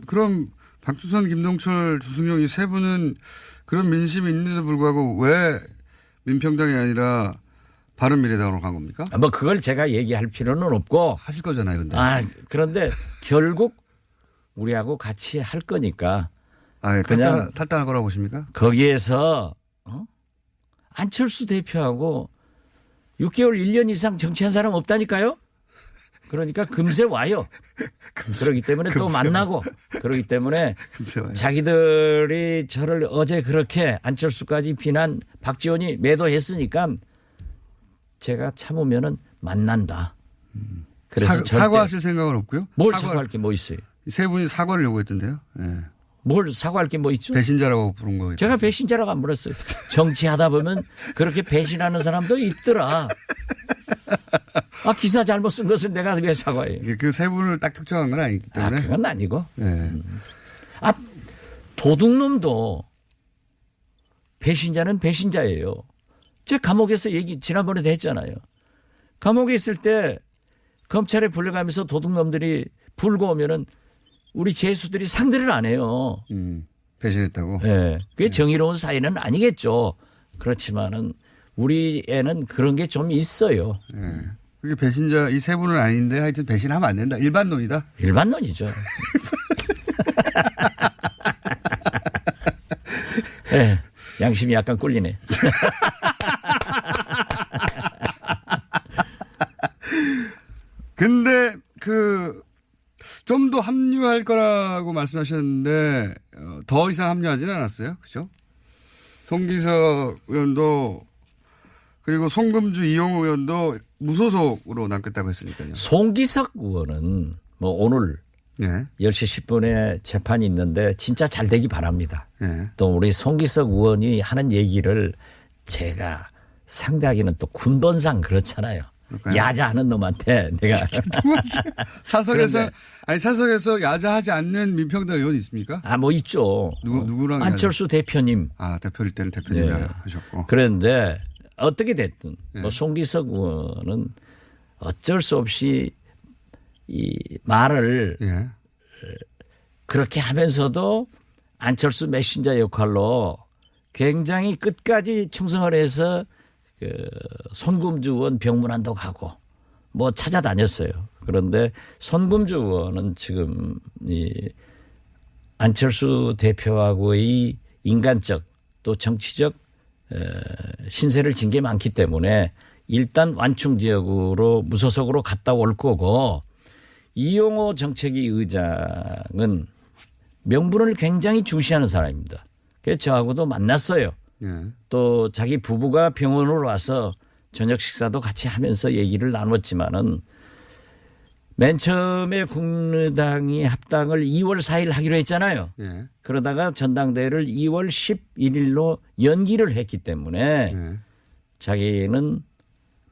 그럼 박주선, 김동철, 주승용 이 세 분은 그런 민심이 있는데도 불구하고 왜 민평당이 아니라 바른미래당으로 간 겁니까? 뭐 그걸 제가 얘기할 필요는 없고 하실 거잖아요, 근데. 그런데 결국 우리하고 같이 할 거니까 예, 그냥 탈당할 거라고 보십니까? 거기에서 안철수 대표하고 6개월 1년 이상 정치한 사람 없다니까요. 그러니까 금세 와요. 그렇기 때문에 또 만나고 그렇기 때문에 자기들이 저를 어제 그렇게 안철수까지 비난 박지원이 매도했으니까 제가 참으면은 만난다. 그래서 사과하실 생각은 없고요? 뭘 사과할 게 뭐 있어요? 세 분이 사과를 요구했던데요. 네. 뭘 사과할 게 뭐 있죠? 배신자라고 부른 거예요. 제가 배신자라고 안 불렀어요. 정치하다 보면 그렇게 배신하는 사람도 있더라. 기사 잘못 쓴 것을 내가 왜 사과해요? 그 세 분을 딱 특정한 건 아니기 때문에. 그건 아니고. 네. 도둑놈도 배신자는 배신자예요. 제가 감옥에서 지난번에도 했잖아요. 감옥에 있을 때 검찰에 불려가면서 도둑놈들이 불고 오면은 우리 죄수들이 상대를 안 해요. 배신했다고? 네. 그게 정의로운 사회는 아니겠죠. 그렇지만은 우리 애는 그런 게 좀 있어요. 네. 그게 배신자 이 세 분은 아닌데 하여튼 배신하면 안 된다. 일반론이다. 일반론이죠. 네. 양심이 약간 꿀리네. 근데 좀 더 합류할 거라고 말씀하셨는데 더 이상 합류하지는 않았어요. 그죠? 송기석 의원도 그리고 송금주 이용우 의원도 무소속으로 남겠다고 했으니까요. 송기석 의원은 뭐 오늘 10시 10분에 재판이 있는데 진짜 잘 되기 바랍니다. 네. 또 우리 송기석 의원이 하는 얘기를 제가 상대하기는 또 군번상 그렇잖아요. 그럴까요? 야자하는 놈한테 내가 사석에서 야자하지 않는 민평당 의원이 있습니까? 뭐 있죠. 누구랑 안철수 야자? 대표님. 대표일 때는 대표님이라 네. 하셨고. 그런데 어떻게 됐든 송기석 의원은 어쩔 수 없이 이 말을 그렇게 하면서도 안철수 메신저 역할로 굉장히 끝까지 충성을 해서 손금주 의원 병문안도 가고 뭐 찾아다녔어요. 그런데 손금주 의원은 지금 이 안철수 대표하고의 인간적 또 정치적 신세를 진 게 많기 때문에 일단 완충 지역으로 무소속으로 갔다 올 거고 이용호 정책위 의장은 명분을 굉장히 중시하는 사람입니다. 그래서 저하고도 만났어요. 또 자기 부부가 병원으로 와서 저녁 식사도 같이 하면서 얘기를 나눴지만은 맨 처음에 국민의당이 합당을 2월 4일 하기로 했잖아요. 그러다가 전당대회를 2월 11일로 연기를 했기 때문에 자기는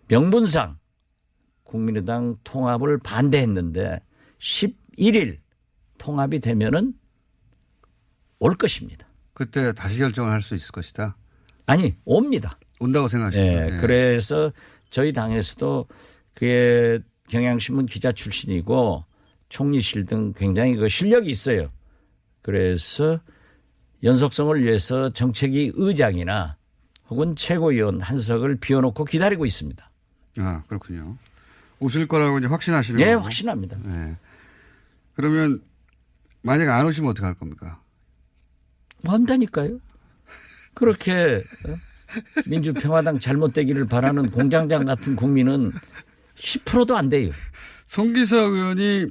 명분상 국민의당 통합을 반대했는데 11일 통합이 되면은 올 것입니다. 그때 다시 결정을 할 수 있을 것이다. 아니 옵니다. 온다고 생각하십니까? 네. 그래서 저희 당에서도 그게 경향신문 기자 출신이고 총리실 등 굉장히 실력이 있어요. 그래서 연속성을 위해서 정책위 의장이나 혹은 최고위원 한석을 비워놓고 기다리고 있습니다. 그렇군요. 오실 거라고 이제 확신하시는 거예요? 네, 확신합니다. 네. 그러면 만약에 안 오시면 어떻게 할 겁니까? 뭐 한다니까요. 그렇게 민주평화당 잘못되기를 바라는 공장장 같은 국민은 10%도 안 돼요. 송기석 의원이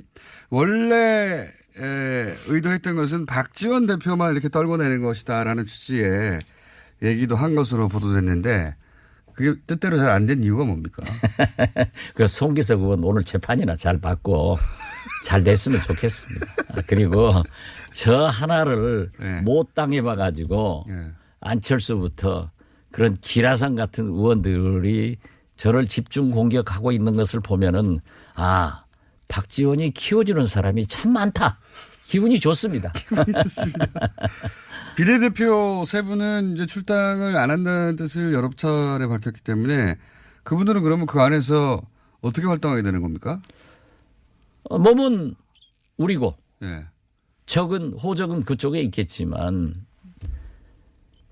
원래 의도했던 것은 박지원 대표만 이렇게 떨궈내는 것이다라는 취지의 얘기도 한 것으로 보도됐는데 그게 뜻대로 잘 안 된 이유가 뭡니까? 그 송기석 의원 오늘 재판이나 잘 받고 잘 됐으면 좋겠습니다. 그리고 저 하나를 못 당해봐 가지고 안철수부터 그런 기라성 같은 의원들이 저를 집중 공격하고 있는 것을 보면은 박지원이 키워주는 사람이 참 많다. 기분이 좋습니다. 기분이 좋습니다. 비례대표 세 분은 이제 출당을 안 한다는 뜻을 여러 차례 밝혔기 때문에 그분들은 그러면 그 안에서 어떻게 활동하게 되는 겁니까? 몸은 우리고 호적은 그쪽에 있겠지만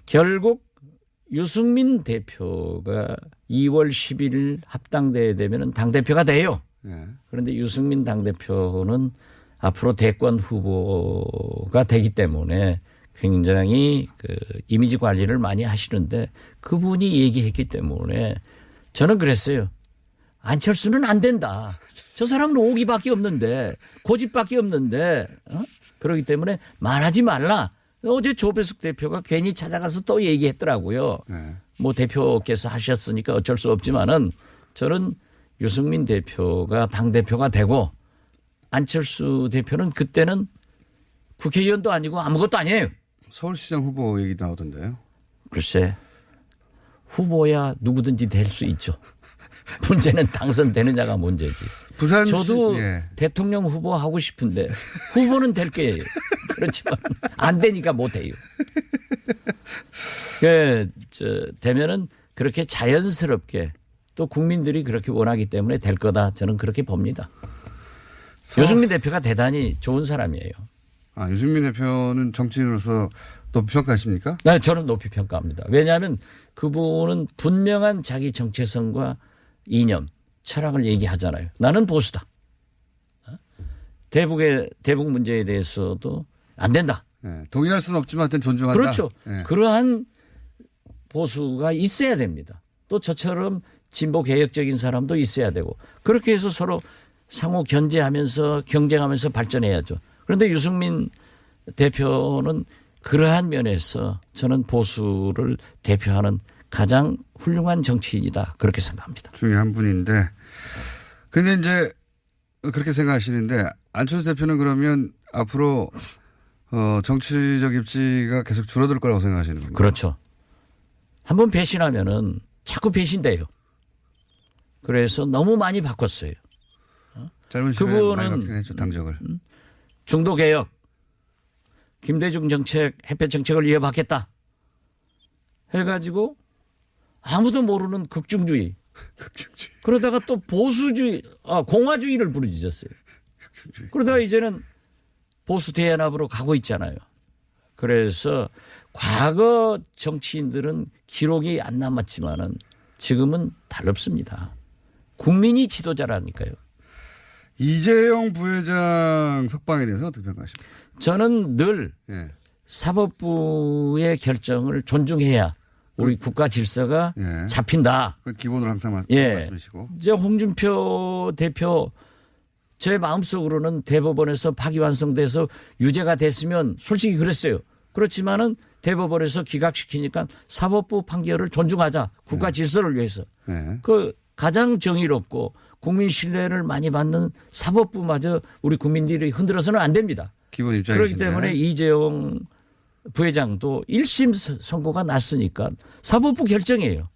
결국 유승민 대표가 2월 10일 합당대회 되면 당대표가 돼요. 네. 그런데 유승민 당대표는 앞으로 대권 후보가 되기 때문에 굉장히 그 이미지 관리를 많이 하시는데 그분이 얘기했기 때문에 저는 그랬어요. 안철수는 안 된다. 저 사람은 오기밖에 없는데 고집밖에 없는데 그렇기 때문에 말하지 말라. 어제 조배숙 대표가 괜히 찾아가서 또 얘기했더라고요. 네. 뭐 대표께서 하셨으니까 어쩔 수 없지만은 저는 유승민 대표가 당대표가 되고 안철수 대표는 그때는 국회의원도 아니고 아무것도 아니에요. 서울시장 후보 얘기 나오던데요. 글쎄 후보야 누구든지 될 수 있죠. 문제는 당선되느냐가 문제지. 부산시 저도 예. 대통령 후보 하고 싶은데 후보는 될 거예요. 그렇지만 안 되니까 못 해요. 되면은 그렇게 자연스럽게 또 국민들이 그렇게 원하기 때문에 될 거다. 저는 그렇게 봅니다. 유승민 대표가 대단히 좋은 사람이에요. 아, 유승민 대표는 정치인으로서 높이 평가하십니까? 네, 저는 높이 평가합니다. 왜냐하면 그분은 분명한 자기 정체성과 이념, 철학을 얘기하잖아요. 나는 보수다. 대북 문제에 대해서도 안 된다. 네, 동의할 수는 없지만 하여튼 존중한다. 그렇죠. 네. 그러한 보수가 있어야 됩니다. 또 저처럼 진보 개혁적인 사람도 있어야 되고 그렇게 해서 서로 상호 견제하면서 경쟁하면서 발전해야죠. 그런데 유승민 대표는 그러한 면에서 저는 보수를 대표하는 가장 훌륭한 정치인이다. 그렇게 생각합니다. 중요한 분인데. 근데 이제 그렇게 생각하시는데 안철수 대표는 그러면 앞으로 정치적 입지가 계속 줄어들 거라고 생각하시는 건가요? 그렇죠. 한번 배신하면은 자꾸 배신돼요. 그래서 너무 많이 바꿨어요. 짧은 시간에 많이 바뀌긴 했죠, 당적을. 중도개혁, 김대중 정책, 햇볕 정책을 이어받겠다 해가지고 아무도 모르는 극중주의. 극중주의. 그러다가 또 보수주의, 공화주의를 부르짖었어요. 극중주의. 그러다가 이제는 보수 대연합으로 가고 있잖아요. 그래서 과거 정치인들은 기록이 안 남았지만은 지금은 다릅습니다. 국민이 지도자라니까요. 이재용 부회장 석방에 대해서 어떻게 평가하십니까? 저는 늘 예. 사법부의 결정을 존중해야 우리 국가 질서가 예. 잡힌다. 그 기본으로 항상 예. 말씀이시고. 이제 홍준표 대표 제 마음속으로는 대법원에서 파기환송돼서 유죄가 됐으면 솔직히 그랬어요. 그렇지만은 대법원에서 기각시키니까 사법부 판결을 존중하자. 국가 질서를 위해서. 예. 그 가장 정의롭고 국민 신뢰를 많이 받는 사법부마저 우리 국민들이 흔들어서는 안 됩니다. 기본 입장이신데. 그렇기 때문에 이재용 부회장도 1심 선고가 났으니까 사법부 결정이에요.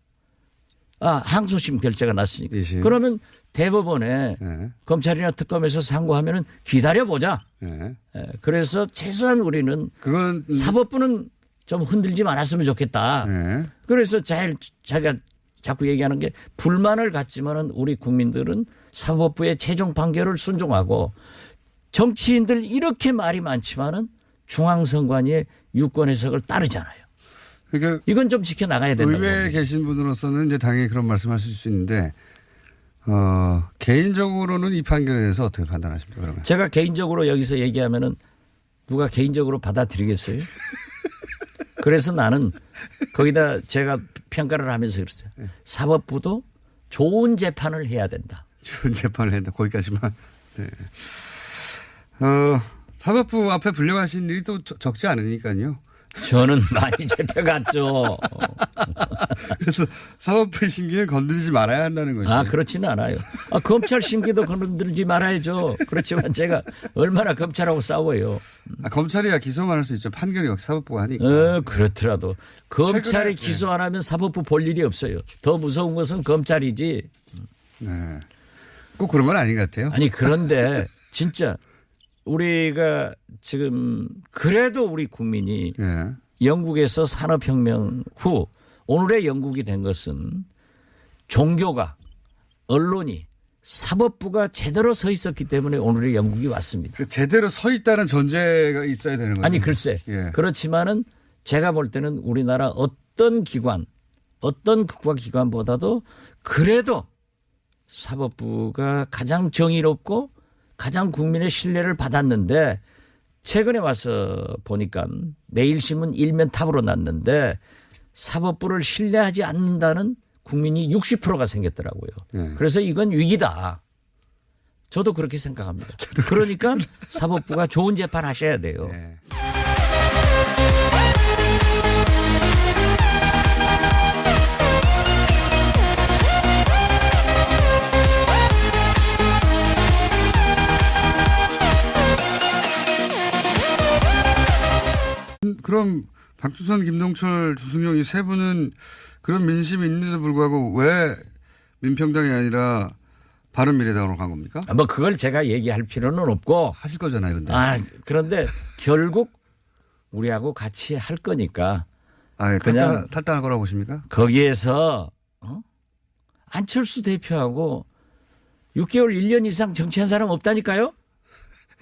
항소심 결재가 났으니까. 2심. 그러면 대법원에 예. 검찰이나 특검에서 상고하면은 기다려보자. 예. 그래서 최소한 우리는 그건 사법부는 좀 흔들지 말았으면 좋겠다. 예. 그래서 자기가 자꾸 얘기하는 게 불만을 갖지만은 우리 국민들은 사법부의 최종 판결을 순종하고 정치인들 이렇게 말이 많지만은 중앙선관위의 유권 해석을 따르잖아요. 그러니까 이건 좀 지켜나가야 된다고 의회에 봅니다. 계신 분으로서는 이제 당연히 그런 말씀하실 수 있는데 개인적으로는 이 판결에 대해서 어떻게 판단하십니까? 그러면 제가 개인적으로 여기서 얘기하면은 누가 개인적으로 받아들이겠어요? 그래서 나는 거기다 제가 평가를 하면서 그랬어요. 사법부도 좋은 재판을 해야 된다. 좋은 재판을 했다. 거기까지만. 네. 사법부 앞에 불려가신 일이 또 적지 않으니까요. 저는 많이 잡혀갔죠. 그래서 사법부의 심기는 건드리지 말아야 한다는 것이죠. 그렇지는 않아요. 검찰 심기도 건드리지 말아야죠. 그렇지만 제가 얼마나 검찰하고 싸워요. 검찰이야 기소만 할 수 있죠. 판결이 역시 사법부가 하니까. 그렇더라도 검찰이 최근에, 기소 안 하면 사법부 볼 일이 없어요. 더 무서운 것은 검찰이지. 네. 꼭 그런 건 아닌 것 같아요. 아니 그런데 진짜 우리가 지금 그래도 우리 국민이 예. 영국에서 산업혁명 후 오늘의 영국이 된 것은 종교가 언론이 사법부가 제대로 서 있었기 때문에 오늘의 영국이 왔습니다. 제대로 서 있다는 전제가 있어야 되는 거죠. 아니 글쎄. 예. 그렇지만은 제가 볼 때는 우리나라 어떤 기관, 어떤 국가기관보다도 그래도 사법부가 가장 정의롭고 가장 국민의 신뢰를 받았는데 최근에 와서 보니까 매일신문 일면 탑으로 났는데 사법부를 신뢰하지 않는다는 국민이 60%가 생겼더라고요. 네. 그래서 이건 위기다. 저도 그렇게 생각합니다. 그러니까 사법부가 좋은 재판 하셔야 돼요. 네. 그럼 박주선, 김동철, 주승용 이 세 분은 그런 민심이 있는데도 불구하고 왜 민평당이 아니라 바른미래당으로 간 겁니까? 뭐 그걸 제가 얘기할 필요는 없고. 하실 거잖아요, 근데. 그런데 결국 우리하고 같이 할 거니까. 예, 그냥 탈당할 거라고 보십니까? 거기에서 안철수 대표하고 6개월 1년 이상 정치한 사람 없다니까요.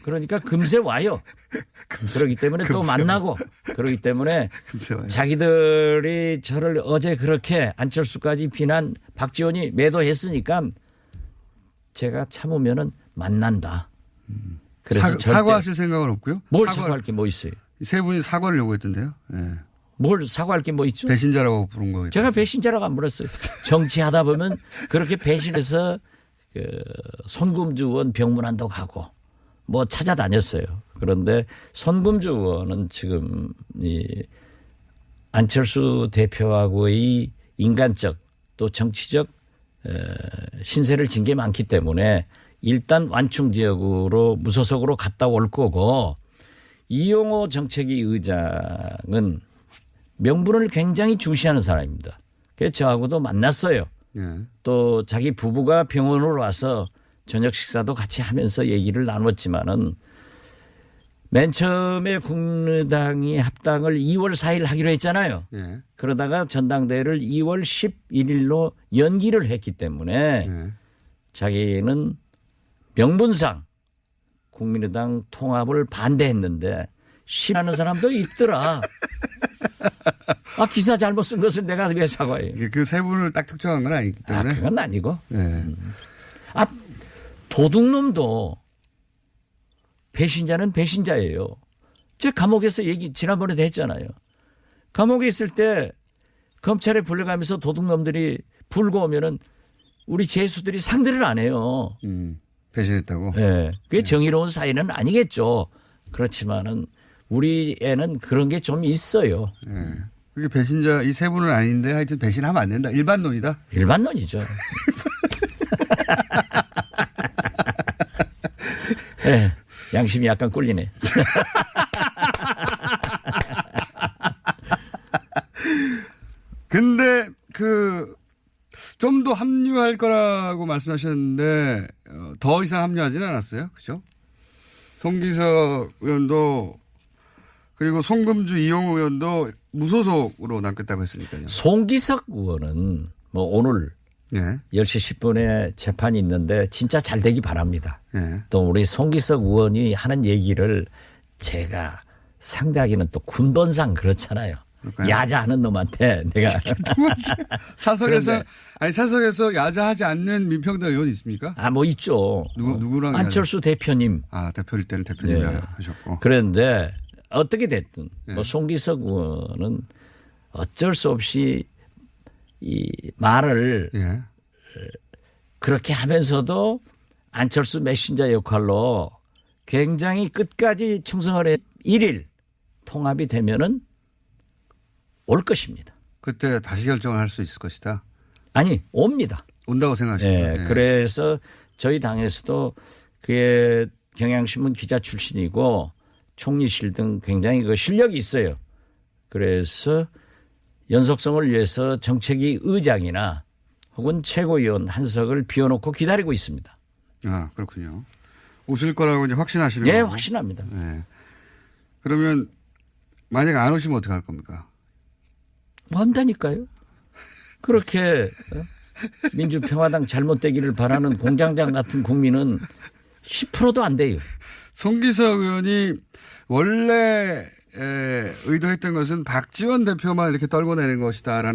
그러니까 금세 와요. 그렇기 때문에 또 만나고 그렇기 때문에 자기들이 저를 어제 그렇게 안철수까지 비난 박지원이 매도했으니까 제가 참으면은 만난다. 그래서 사과하실 생각은 없고요? 뭘 사과할 게 뭐 있어요? 세 분이 사과를 요구했던데요. 네. 뭘 사과할 게 뭐 있죠? 배신자라고 부른 거예요. 제가 배신자라고 안 불렀어요. 정치하다 보면 그렇게 배신해서 손금주 의원 병문안도 가고 뭐 찾아다녔어요. 그런데 손금주 의원은 지금 이 안철수 대표하고의 인간적 또 정치적 신세를 진 게 많기 때문에 일단 완충 지역으로 무소속으로 갔다 올 거고 이용호 정책위 의장은 명분을 굉장히 중시하는 사람입니다. 그래서 저하고도 만났어요. 예. 또 자기 부부가 병원으로 와서 저녁 식사도 같이 하면서 얘기를 나눴지만은 맨 처음에 국민의당이 합당을 2월 4일 하기로 했잖아요. 예. 그러다가 전당대회를 2월 11일로 연기를 했기 때문에 예. 자기는 명분상 국민의당 통합을 반대했는데 싫어하는 사람도 있더라. 기사 잘못 쓴 것을 내가 왜 사과해요. 그 세 분을 딱 특정한 건 아니기 때문에. 그건 아니고. 예. 도둑놈도 배신자는 배신자예요. 제가 감옥에서 얘기 지난번에도 했잖아요. 감옥에 있을 때 검찰에 불려가면서 도둑놈들이 불고 오면은 우리 죄수들이 상대를 안 해요. 배신했다고? 네. 그게 정의로운 사회는 아니겠죠. 그렇지만은 우리 애는 그런 게 좀 있어요. 예. 그게 배신자 이 세 분은 아닌데 하여튼 배신하면 안 된다. 일반론이다. 일반론이죠. 네. 양심이 약간 꿀리네. 근데 좀 더 합류할 거라고 말씀하셨는데 더 이상 합류하지는 않았어요. 그죠? 송기석 의원도 그리고 송금주 이용우 의원도 무소속으로 남겠다고 했으니까요. 송기석 의원은 뭐 오늘 예. 10시 10분에 재판이 있는데 진짜 잘 되기 바랍니다. 예. 또 우리 송기석 의원이 하는 얘기를 제가 상대하기는 또 군번상 그렇잖아요. 그럴까요? 야자하는 놈한테 내가 사석에서 야자하지 않는 민평당 의원이 있습니까? 뭐 있죠. 누구랑 안철수 대표님. 대표일 때는 대표님이라 네. 하셨고. 그런데 어떻게 됐든 네. 뭐 송기석 의원은 어쩔 수 없이 이 말을 예. 그렇게 하면서도 안철수 메신저 역할로 굉장히 끝까지 충성을 해 1일 통합이 되면은 올 것입니다. 그때 다시 결정을 할 수 있을 것이다. 아니 옵니다. 온다고 생각하십니까? 네. 그래서 저희 당에서도 그게 경향신문 기자 출신이고 총리실 등 굉장히 그 실력이 있어요. 그래서 연속성을 위해서 정책위 의장이나 혹은 최고위원 한석을 비워놓고 기다리고 있습니다. 그렇군요. 오실 거라고 이제 확신하시는 네, 거고. 확신합니다. 네. 그러면 만약 안 오시면 어떻게 할 겁니까? 뭐 한다니까요. 그렇게 민주평화당 잘못되기를 바라는 공장장 같은 국민은 10%도 안 돼요. 송기석 의원이 원래 의도했던 것은 박지원 대표만 이렇게 떨궈내는 것이다라는